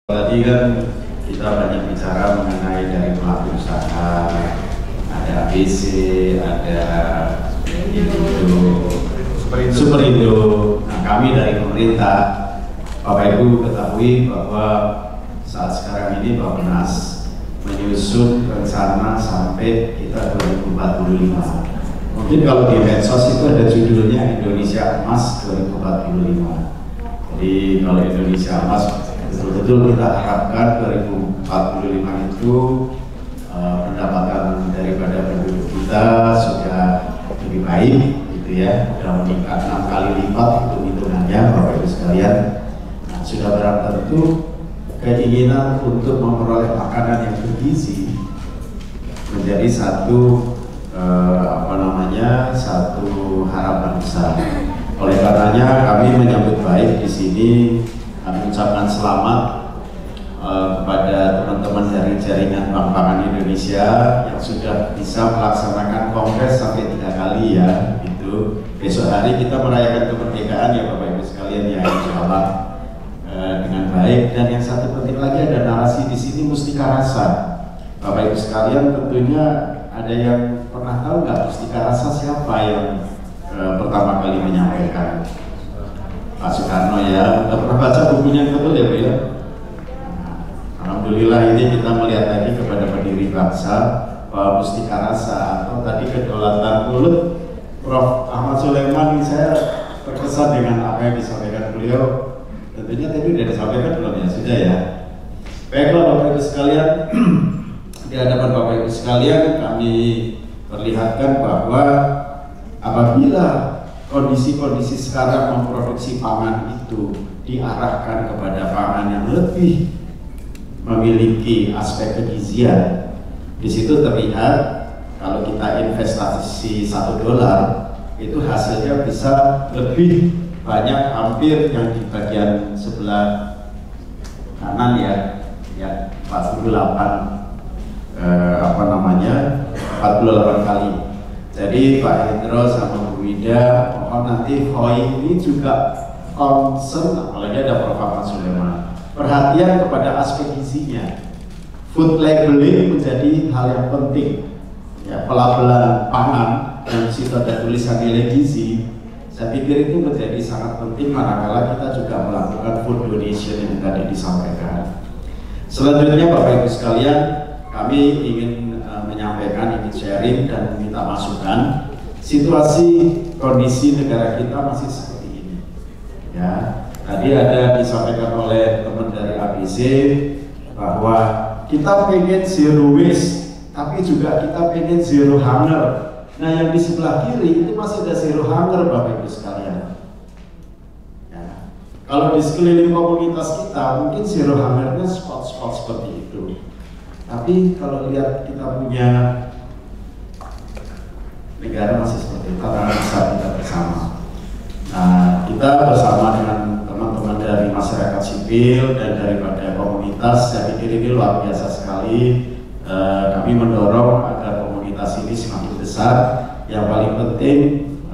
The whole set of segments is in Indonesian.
Tadi kan kita banyak bicara mengenai dari pelaku usaha, ada ABC, ada Indo, Superindo. Nah, kami dari pemerintah, Bapak Ibu ketahui bahwa saat sekarang ini Bappenas menyusun rencana sampai kita 2045. Mungkin kalau di medsos itu ada judulnya Indonesia Emas 2045. Jadi kalau Indonesia Emas betul-betul kita harapkan 2045 itu pendapatan daripada penduduk kita sudah lebih baik, gitu ya, sudah meningkat 6 kali lipat itu hitungannya, Bapak Ibu sekalian. Nah, sudah barang tentu keinginan untuk memperoleh makanan yang bergizi menjadi satu satu harapan besar. Oleh karenanya kami menyambut baik di sini. Kami ucapkan selamat kepada teman-teman dari jaringan Bank Pangan Indonesia yang sudah bisa melaksanakan kongres sampai 3 kali ya. Itu besok hari kita merayakan kemerdekaan ya Bapak Ibu sekalian ya, insya Allah dengan baik. Dan yang satu penting lagi, ada narasi di sini mustika rasa. Bapak Ibu sekalian, tentunya ada yang pernah tahu nggak mustika rasa siapa yang pertama kali menyampaikan? Pak Soekarno ya. Kita pernah baca bukunya, betul ya Bu ya? Nah, alhamdulillah ini kita melihat lagi kepada pendiri bangsa bahwa mustika rasa atau tadi kedaulatan mulut. Prof. Ahmad Sulaiman, saya terkesan dengan apa yang disampaikan beliau. Tentunya tadi sudah disampaikan belum ya? Sudah ya. Baiklah Bapak Ibu sekalian, di hadapan Bapak Ibu sekalian kami perlihatkan bahwa apabila kondisi-kondisi sekarang memproduksi pangan itu diarahkan kepada pangan yang lebih memiliki aspek kegizian, di situ terlihat kalau kita investasi $1 itu hasilnya bisa lebih banyak, hampir yang di bagian sebelah kanan ya 48 kali. Jadi Pak Hendro sama Bu Wida, mohon nanti HOI ini juga concern, apalagi ada Prof. Ahmad Sulaiman, perhatian kepada aspek gizinya. Food labeling menjadi hal yang penting ya, pelabelan pangan yang situ ada tulisan nilai gizi. Saya pikir itu menjadi sangat penting manakala kita juga melakukan food donation yang tadi disampaikan. Selanjutnya Bapak Ibu sekalian, kami ingin menyampaikan, ingin sharing dan meminta masukan. Situasi kondisi negara kita masih seperti ini. Ya, tadi ada disampaikan oleh teman dari ABC bahwa kita pengen zero waste, tapi juga kita pengen zero hunger. Nah, yang di sebelah kiri itu masih ada zero hunger Bapak Ibu sekalian. Ya. Kalau di sekeliling komunitas kita mungkin zero hungernya spot-spot seperti itu. Tapi kalau lihat kita punya negara masih seperti itu, tantangan besar kita bersama. Nah, kita bersama dengan teman-teman dari masyarakat sipil dan daripada komunitas, saya pikir ini luar biasa sekali. Kami mendorong agar komunitas ini semakin besar. Yang paling penting,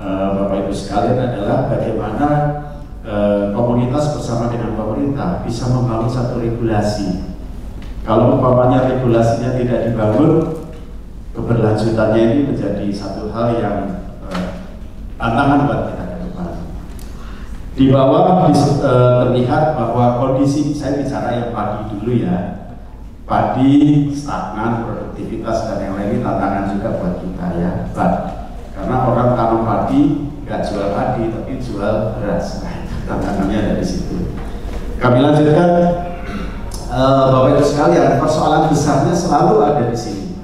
Bapak Ibu sekalian, adalah bagaimana komunitas bersama dengan pemerintah bisa membangun satu regulasi. Kalau umpamanya regulasinya tidak dibangun, keberlanjutannya ini menjadi satu hal yang tantangan buat kita ke depan. Di bawah terlihat bahwa kondisi, saya bicara yang padi dulu ya, padi stagnan, produktivitas dan yang lain, tantangan juga buat kita ya. Karena orang tanam padi nggak jual padi tapi jual beras, nah, tantangannya ada di situ. Kami lanjutkan. Bapak Ibu sekalian, persoalan besarnya selalu ada di sini.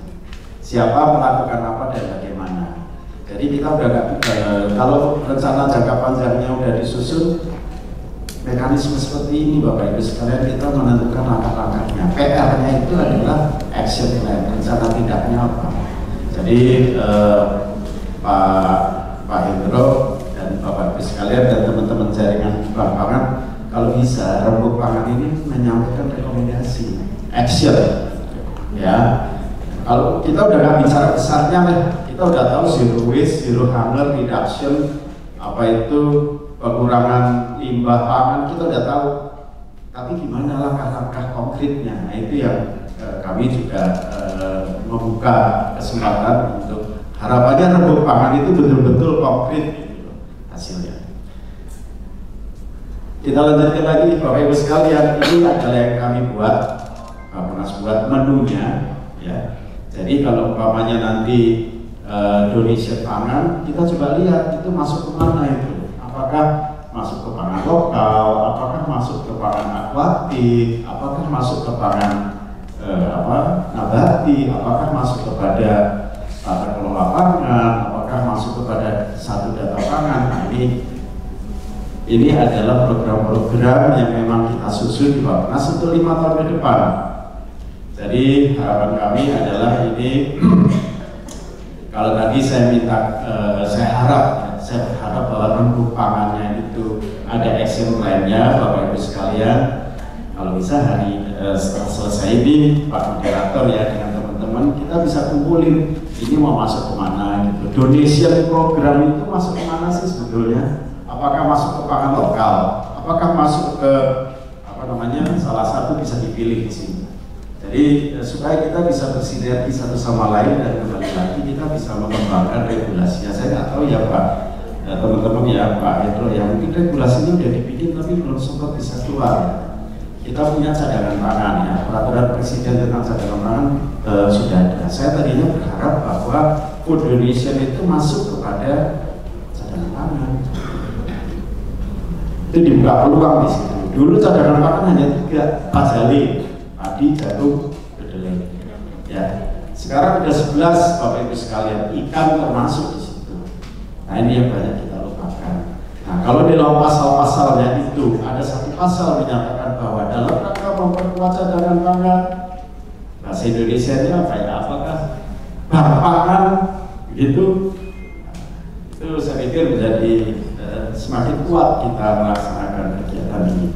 Siapa melakukan apa dan bagaimana. Jadi kita udah kalau rencana jangka panjangnya udah disusun, mekanisme seperti ini Bapak Ibu sekalian, kita menentukan langkah-langkahnya. PR-nya itu adalah action plan, rencana tindaknya apa. Jadi Pak Hendro dan Bapak Ibu sekalian dan teman-teman jaringan Bank Pangan, kalau bisa rembuk pangan ini menyampaikan rekomendasi, action, ya. Kalau kita udah nggak bicara besarnya, kita udah tahu zero waste, zero hunger reduction, apa itu pengurangan limbah pangan, kita udah tahu. Tapi tapi gimana langkah-langkah konkretnya. Nah itu yang kami juga membuka kesempatan untuk harapannya rembuk pangan itu betul-betul konkret gitu, hasilnya. Kita lanjutkan lagi Bapak Ibu sekalian, ini adalah yang kami buat, buat menunya ya. Jadi kalau umpamanya nanti donation pangan, kita coba lihat itu masuk ke mana itu. Apakah masuk ke pangan lokal, apakah masuk ke pangan akuatik, apakah masuk ke pangan nabati, apakah masuk kepada tata kelola pangan, apakah masuk kepada satu data pangan. Nah, ini adalah program-program yang memang kita susun di Bappenas untuk 5 tahun ke depan. Jadi harapan kami adalah ini, kalau tadi saya minta, saya berharap bahwa rembuk pangannya itu ada action plan-nya, Bapak Ibu sekalian. Kalau bisa setelah selesai ini Pak Moderator ya dengan teman-teman kita bisa kumpulin ini mau masuk kemana gitu. Donation program itu masuk kemana sih sebetulnya? Apakah masuk ke pangan lokal? Apakah masuk ke salah satu bisa dipilih di sini. Jadi supaya kita bisa bersinergi satu sama lain dan kembali lagi kita bisa mengembangkan regulasinya. Saya nggak tahu ya Pak, teman-teman ya Pak Hendro, ya mungkin regulasinya udah dibikin tapi belum sempat bisa keluar. Kita punya cadangan pangan ya, peraturan presiden tentang cadangan pangan sudah ada. Saya tadinya berharap bahwa food donation itu masuk kepada cadangan pangan. Itu dibuka peluang di situ. Dulu cadangan pangan hanya 3, pajali, padi, jagung, kedelai. Ya, sekarang ada 11 Bapak Ibu sekalian, ikan termasuk di situ. Nah ini yang banyak kita lupakan. Nah kalau di dalam pasal-pasalnya itu ada satu pasal menyatakan bahwa dalam rangka memperkuat cadangan pangan, bahasa Indonesia-nya apa ya? Apakah bank pangan gitu? Itu saya pikir menjadi semakin kuat kita melaksanakan kegiatan ini.